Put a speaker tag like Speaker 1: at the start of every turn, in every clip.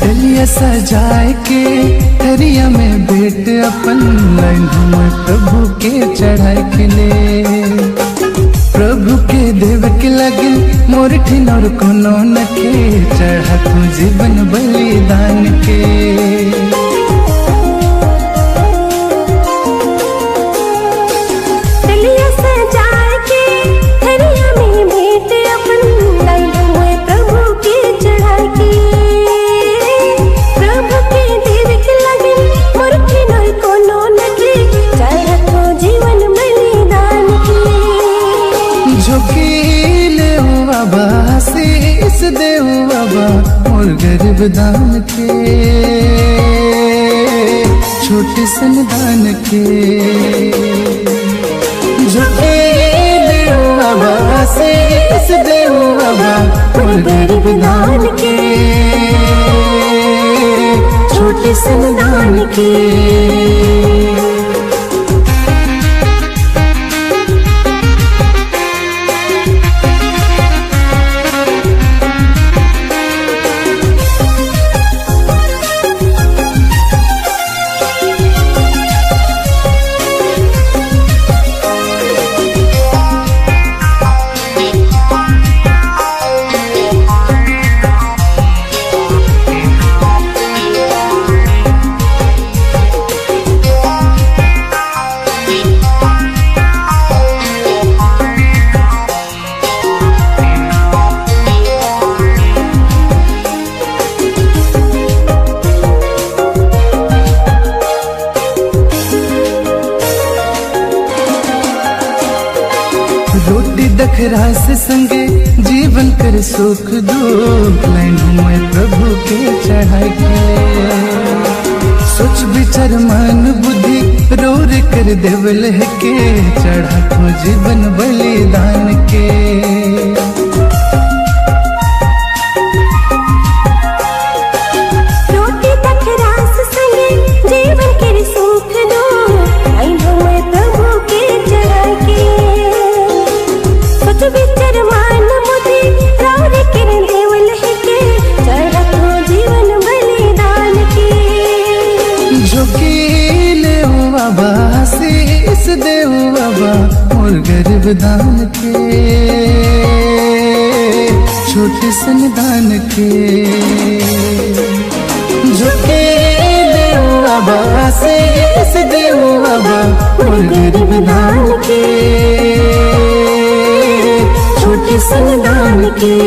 Speaker 1: डलिया सजाए के थरिया में भेंट अपन लाइन में प्रभु के चढ़ाए के ले। प्रभु के देव के लगे मोर ठिनोर कोनो न के चढ़ा तू जीवन बलिदान के। इस देव बाबा मोर गरीब दान के छोटे संदान के। झुके देव बाबा से इस देव बाबा मोर गरीब दान के छोटे संदान के। रोटी दखरा से संगे जीवन कर सुख दो लाइन में प्रभु के चढ़ाई के। सोच विचार मन बुद्धि रोर कर देवल के चढ़ा तो जीवन बलिदान के। इस देव बाबा मोर गरीब दान के छोटे संदान के। झुके देव बाबा से इस देव बाबा मोर गरीब दान के छोटे संदान के।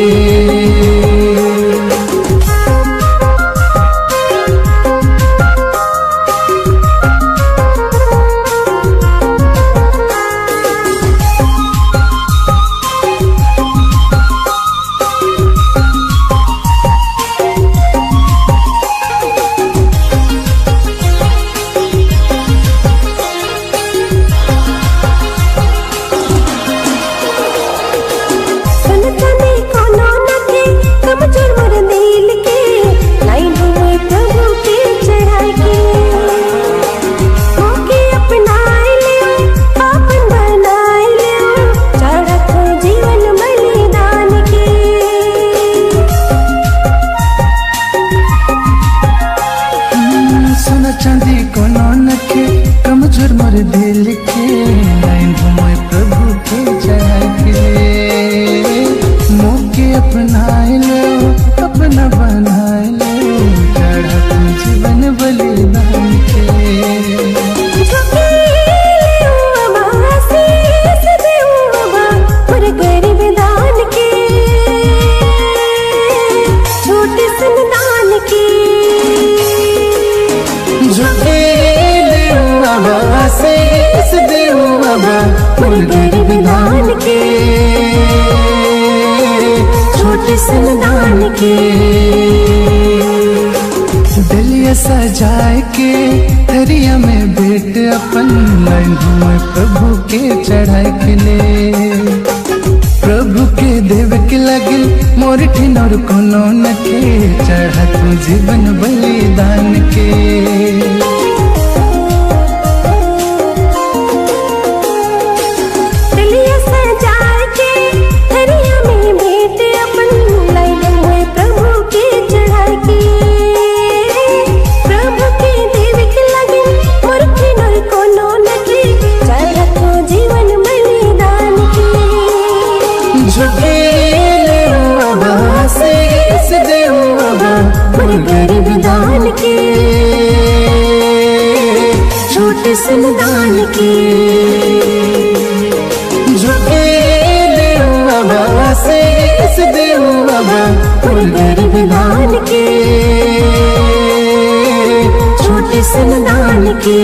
Speaker 1: चांदी कोनो नखे कमजोर मोर दिल के लाइन घुमाए प्रभु के चढ़ाई के। मौके अपनाए लो अपना बनाए लो चढ़ा तू जीवन बलिदान के। इस देव बाबा मोर गरीब दान के छोटे संदान के। डलिया सजाए के थरिया में भेंट अपन लाइन में प्रभु के चढ़ाए के ले। प्रभु के देव के लगे मोर ठिनोर कोनो न के चढ़ा तू जीवन बलिदान के।
Speaker 2: गरीब दान के, छोटे संदान के।
Speaker 1: झुके देव बाबा से इस देव बाबा,
Speaker 2: फुल गरीब दान के, छोटे संदान के।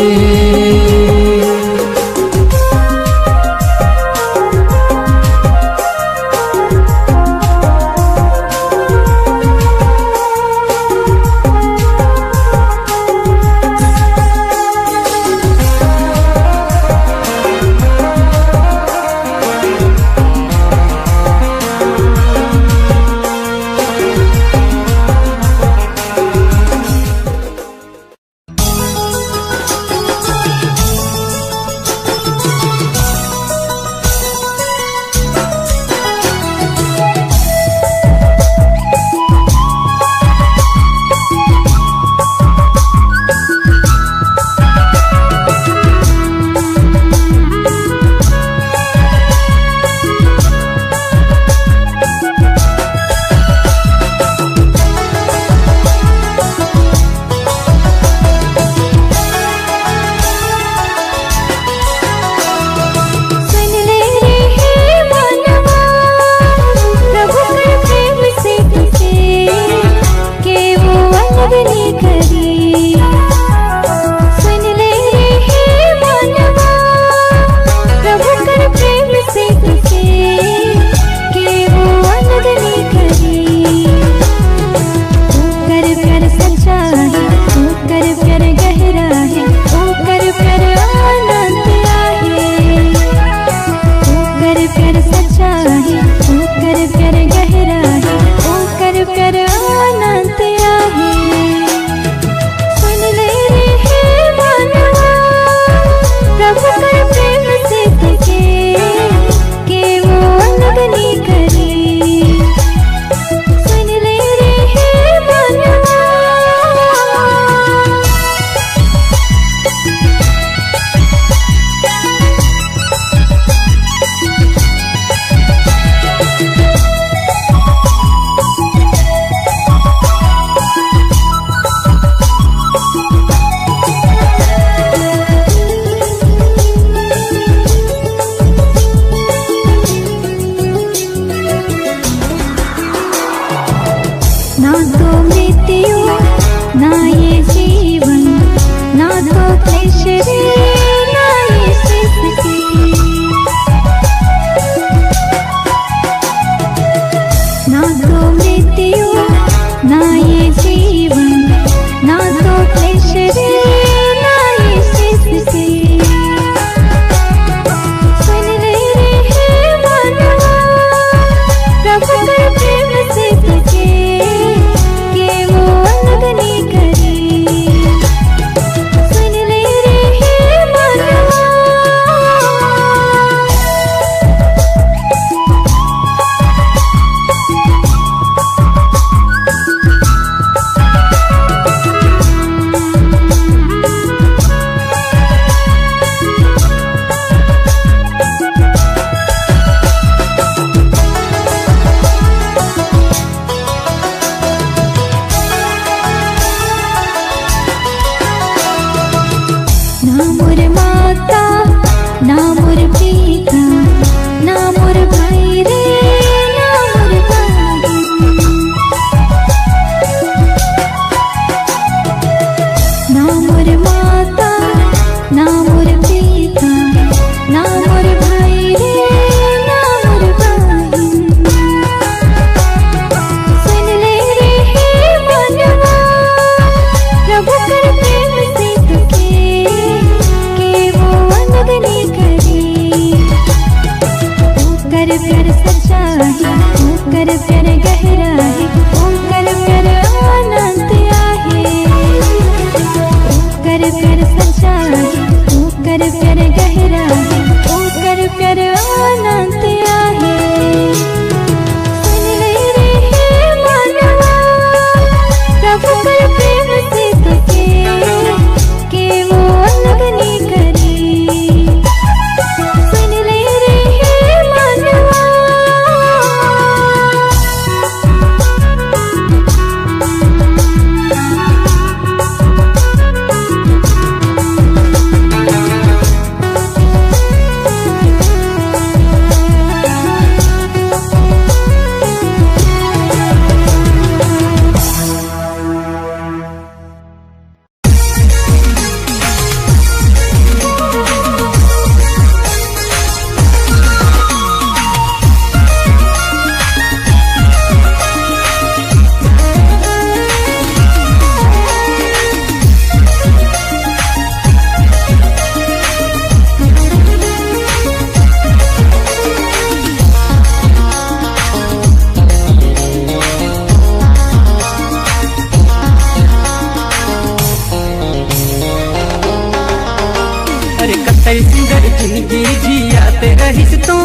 Speaker 3: जिंदगी जियात रहिस तो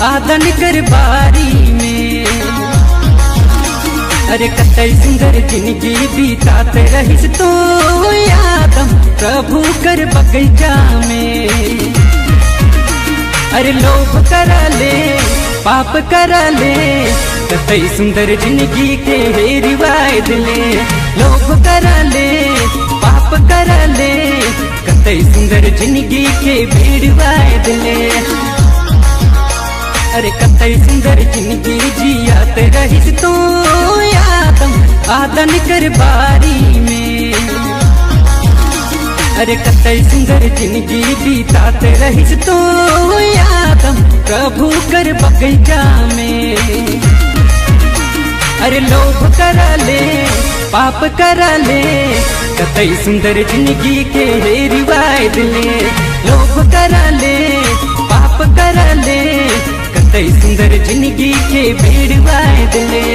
Speaker 3: आदन कर बारी में। अरे कतई सुंदर जिंदगी बीतात रहिस तो प्रभु कर बगीचा में। अरे लोभ करा ले पाप करा ले कतई सुंदर जिंदगी के रिवायत ले। लोभ करा ले पाप करा ले कतई सुंदर जिंदगी के रिवायत ले। अरे कतई सुंदर जिंदगी जियात रहिस तो आदन कर बारी में। अरे कतई सुंदर जिंदगी बीतात रहिस तो प्रभु कर बगीचा में। अरे लोभ करा ले पाप करा ले कतई सुंदर जिंदगी के रिवायत ले। लोभ करा ले पाप करा ले कतई सुंदर जिंदगी के रिवायत ले।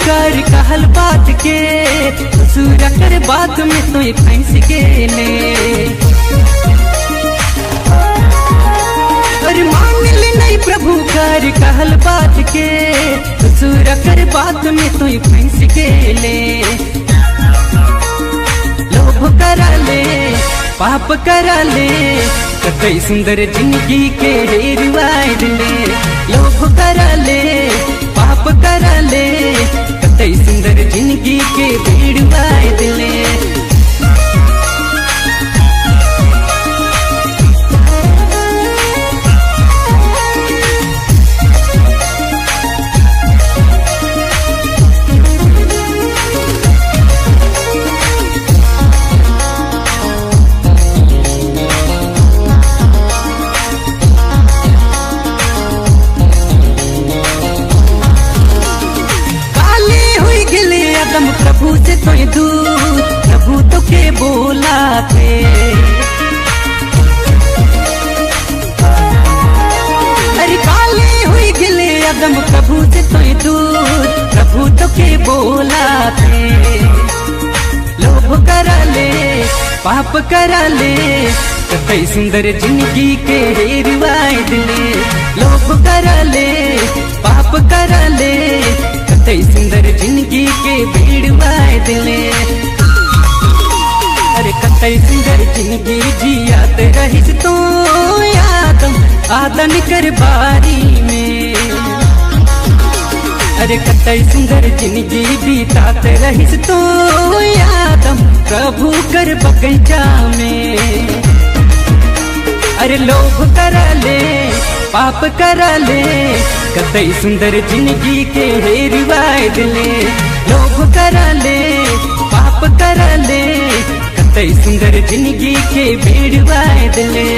Speaker 3: कर कहल बात के सूरा कर बात में तो फंस गेले। अरे मान ले नहीं प्रभु कर कहल बात के सूरा कर बात में तो फंस गेले। लोभ करा ले पाप करा ले कतई सुंदर जिंदगी के रिवायत ले। लोभ करा ले पाप करा ले कतई सुंदर जिंदगी के रिवायत ले। प्रभु से तो दूर प्रभु तो के बोला थे। अरे काले हुई गिले अदम प्रभु से तो दूर प्रभु तो के बोला थे। लोभ करा ले पाप करा ले कतई सुंदर जिंदगी के रिवायत ले। लोभ करा ले पाप करा ले कतई सुंदर जिंदगी के रिवायत ले। अरे कतई सुंदर जिंदगी जियात रहिस तो आदन कर बारी में। अरे कतई सुंदर जिंदगी बीतात रहिस तो प्रभु कर बगीचा में। अरे लोभ करा ले पाप करा ले कतई सुंदर जिंदगी के रिवायत ले। लोभ करा ले पाप करा ले कतई सुंदर जिंदगी के रिवायत ले।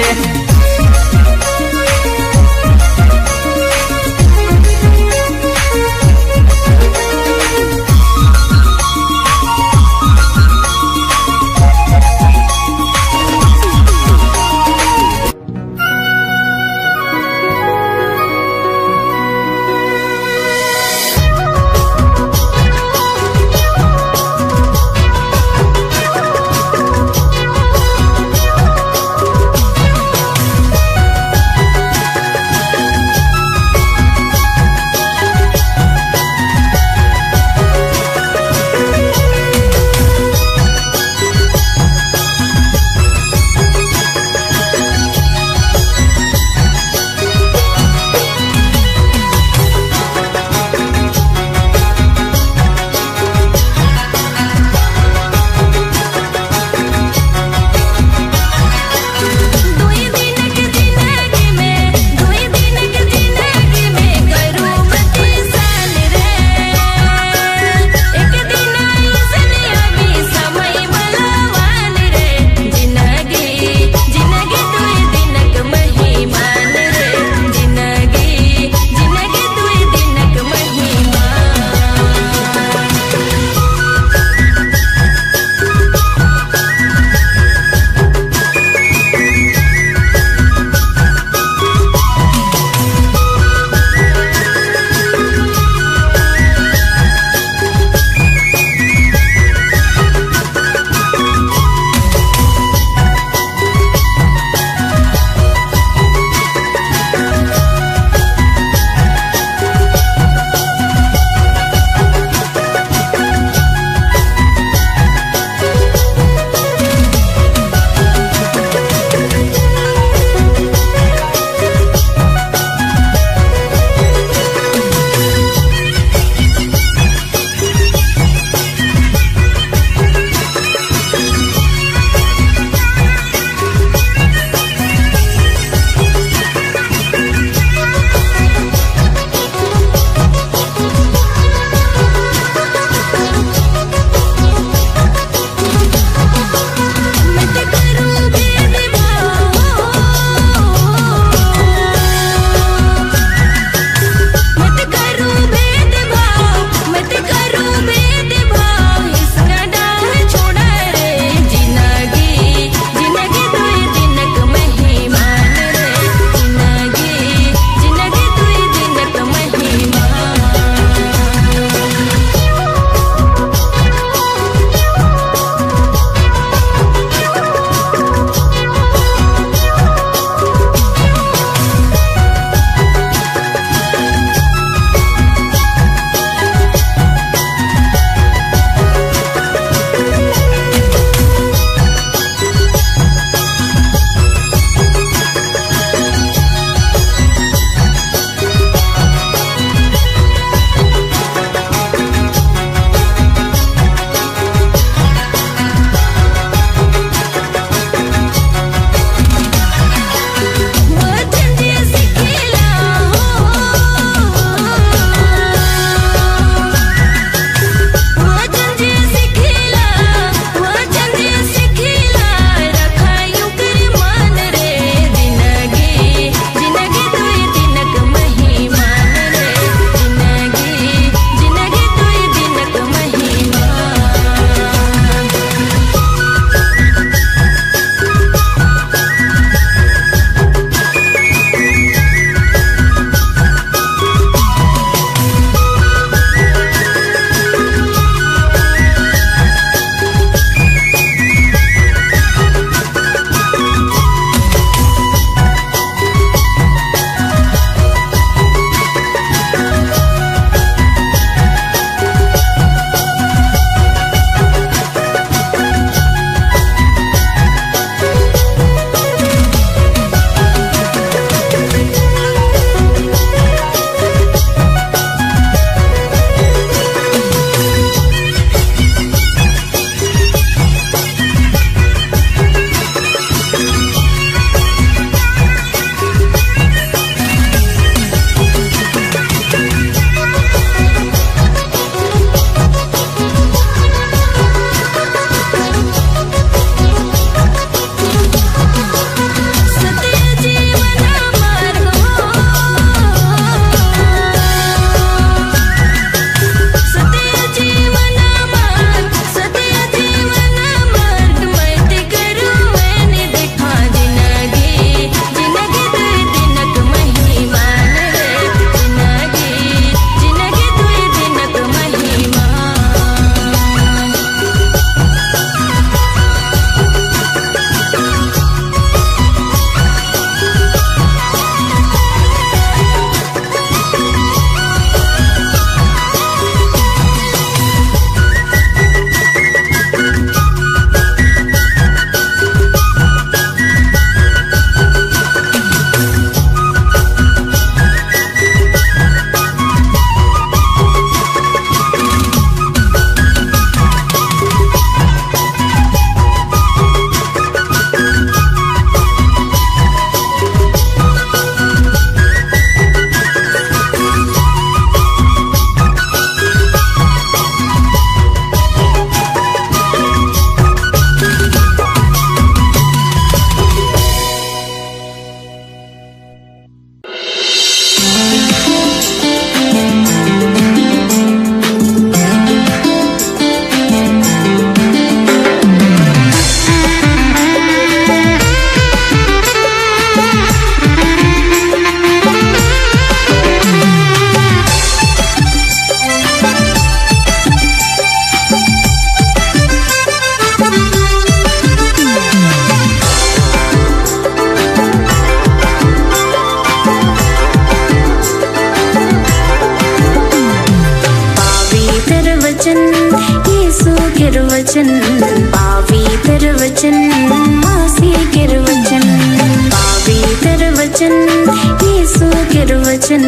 Speaker 2: वचन यीशु के वचन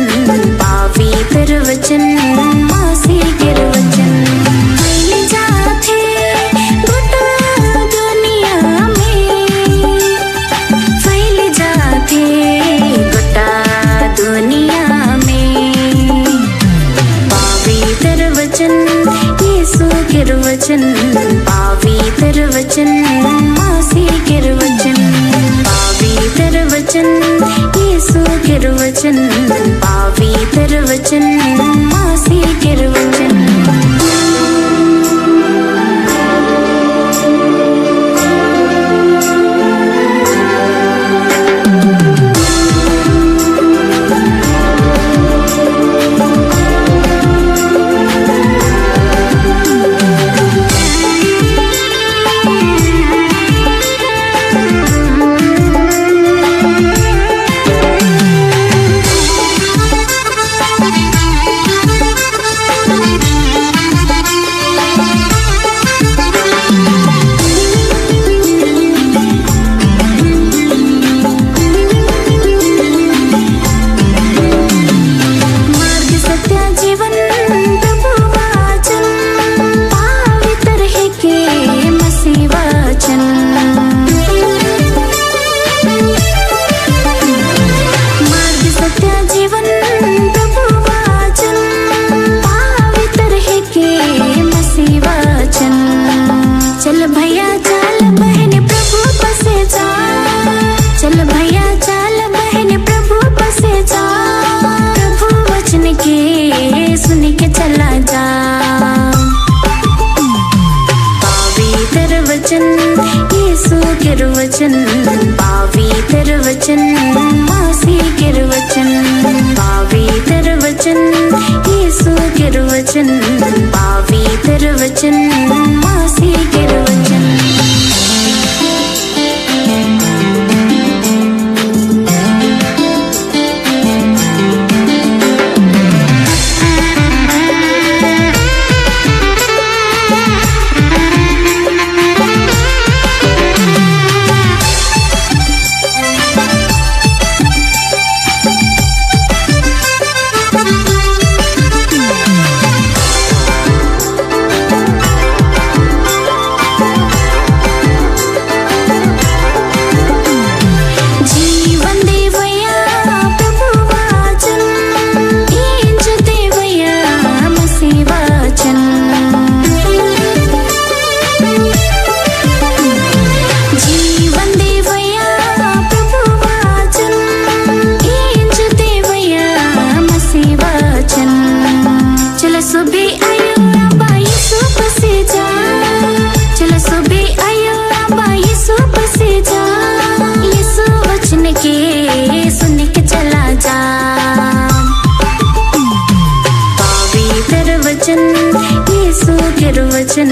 Speaker 2: पवित्र वचन मसीह के वचन फैल जाते गोटा दुनिया में फैल जाते गोटा दुनिया में पवित्र वचन यीशु के वचन पवित्र वचन मसीह के वचन पवित्र वचन यीशु के वचन पवित्र वचन मसीह के वचन चल भैया चल बहन प्रभु बसे जा चल भैया चल बहन प्रभु बसे जा प्रभु वचन के सुन के चला जा पवित्र वचन यीशु के वचन पवित्र वचन मसीह के वचन पवित्र वचन यीशु के वचन पवित्र वचन मसीह के वचन वचन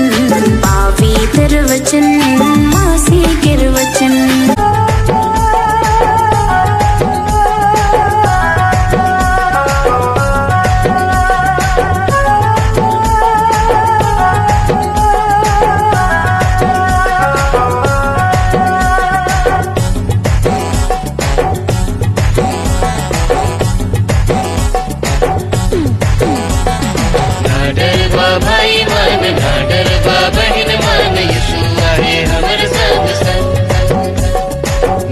Speaker 2: पवित्र वचन मसीह के वचन
Speaker 4: भाई मन ना डरबा बहन मन यीशु आहे हमर संग संग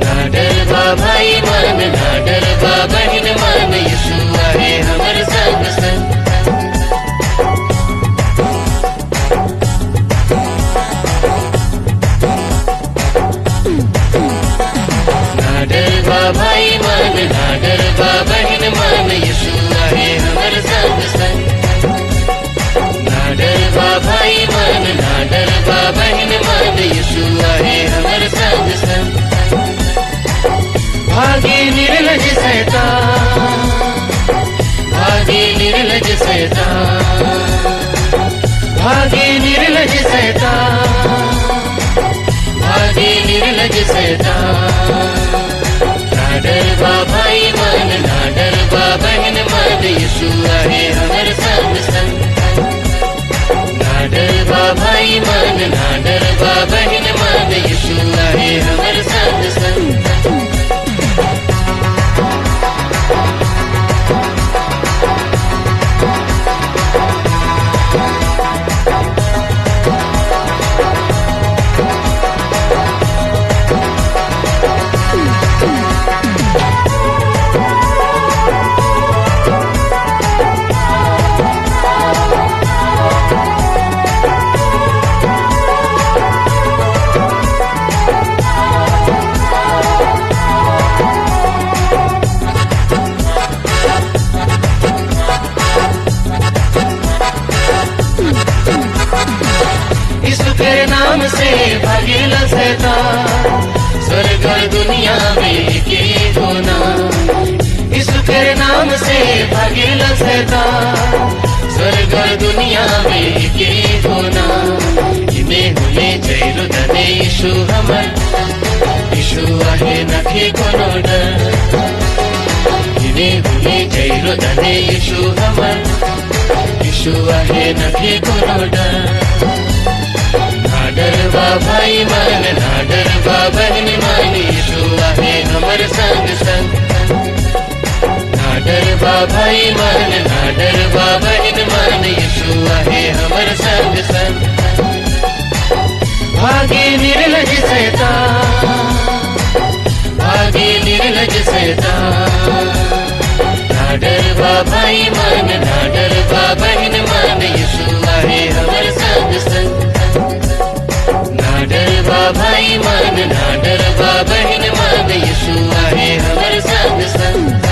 Speaker 4: ना डरबा भाई मन ना डरबा बहन मन यीशु आहे हमर संग संग ना डरबा भाई मन ना डरबा बहन मन यीशु आहे हमर संग संग डरबा भाई मन ना डरबा बहन मन यीशु आहे हमर संग संग भागे निर्लज शैतान भागे निर्लज शैतान भागे निर्लज शैतान भागे निर्लज शैतान ना डरबा भाई मन ना डरबा बहन मन यीशु आहे हमर संग संग डरबा भाई मन ना डरबा बहन मन यीशु आहे हमर संग संग
Speaker 3: शैतान स्वर्ग और दुनिया में के होना इने हुए जैरो दने यीशु हमर यीशु आहे नखे कोनो डर इने हुए जैरो दने यीशु हमर यीशु आहे नखे कोनो डर ना डरवा भाई मन ना डरवा बहन मान यीशु आहे हमर संग संग ना डरवा भाई मन ना डरवा बहन मान यीशु आहे हमर संग संग भागे निर्लज शैतान भागे निर्लज शैतान ना डरवा भाई मन ना डरवा बहन मान यीशु आहे हमर संग संग ना डरवा भाई मन ना डरवा बहन मान यीशु आहे हमर संग संग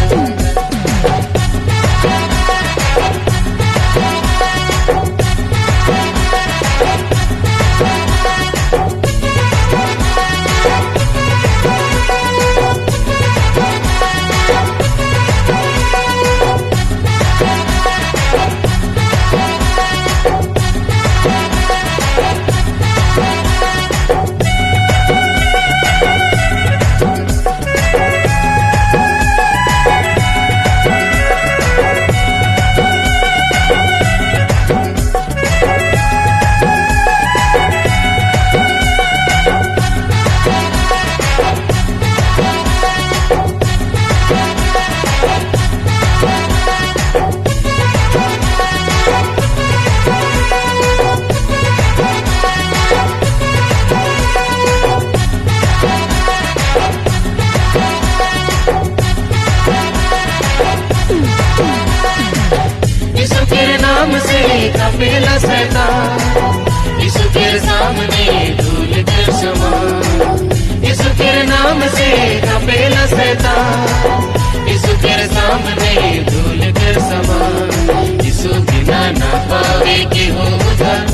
Speaker 3: नाम से कपेला शैतान यीशु के सामने धूल कर समान यीशु के नाम से कपेला शैतान यीशु के सामने धूल कर समान यीशु बिना ना पावे के हो उधार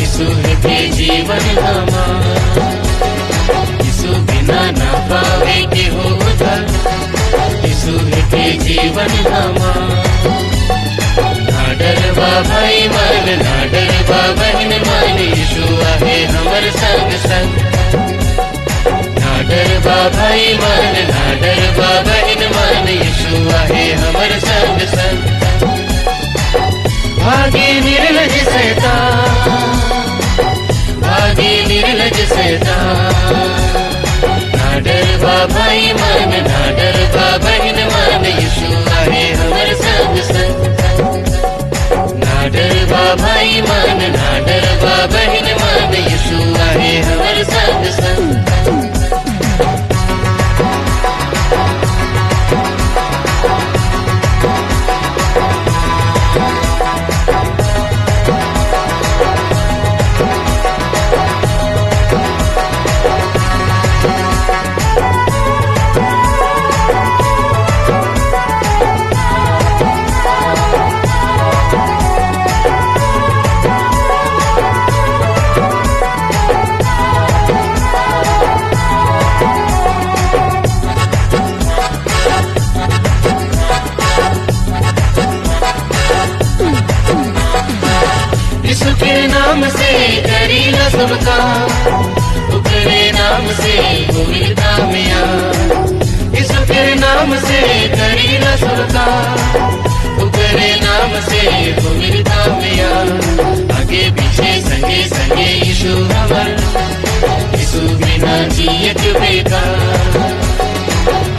Speaker 3: यीशु है के जीवन हमारा यीशु बिना ना पावे के हो उधार यीशु है के जीवन हमारा ना डरवा भाई मन ना डरवा बहन मान यीशु आहे हमर संग संग ना डरवा भाई मन ना डरवा बहन मान यीशु आहे हमर संग संग भागे निर्लज शैतान भागे निर्लज शैतान ना डरवा भाई मन ना डरवा बहन मान यीशु आहे हमर संग संग ना डरवा भाई मन ना डरवा बहन मान यीशु आहे हमर संग संग नाम से करीला सबका उकरे नाम से वो मिलता मिया यीशु के नाम से करीला सबका उकरे नाम से वो मिलता मिया आगे पीछे संगे संगे यीशु हमर यीशु बिना जियत बेकार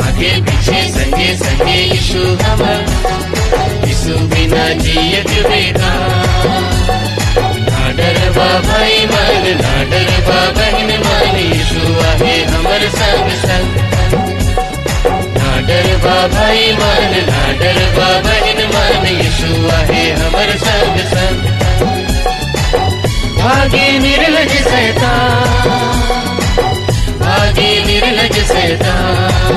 Speaker 3: आगे पीछे संगे संगे यीशु हमर यीशु बिना जियत बेकार ना डरवा भाई मन ना डरवा बहन मान यीशु आहे हमर संग संग ना डरवा भाई मन ना डरवा बहन मान यीशु आहे हमर संग संग भागे निर्लज शैतान भागे निर्लज शैतान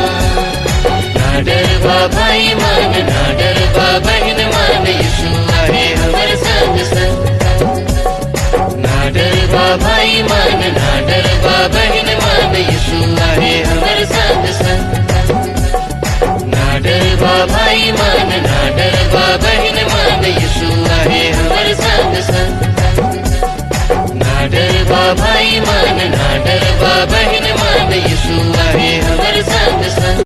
Speaker 3: ना डरवा भाई मन ना डरवा बहन मान यीशु आहे हमर संग संग ना डरवा भाई मन ना डरवा बहन मान यीशु आहे हमर संग संग ना डरवा भाई मन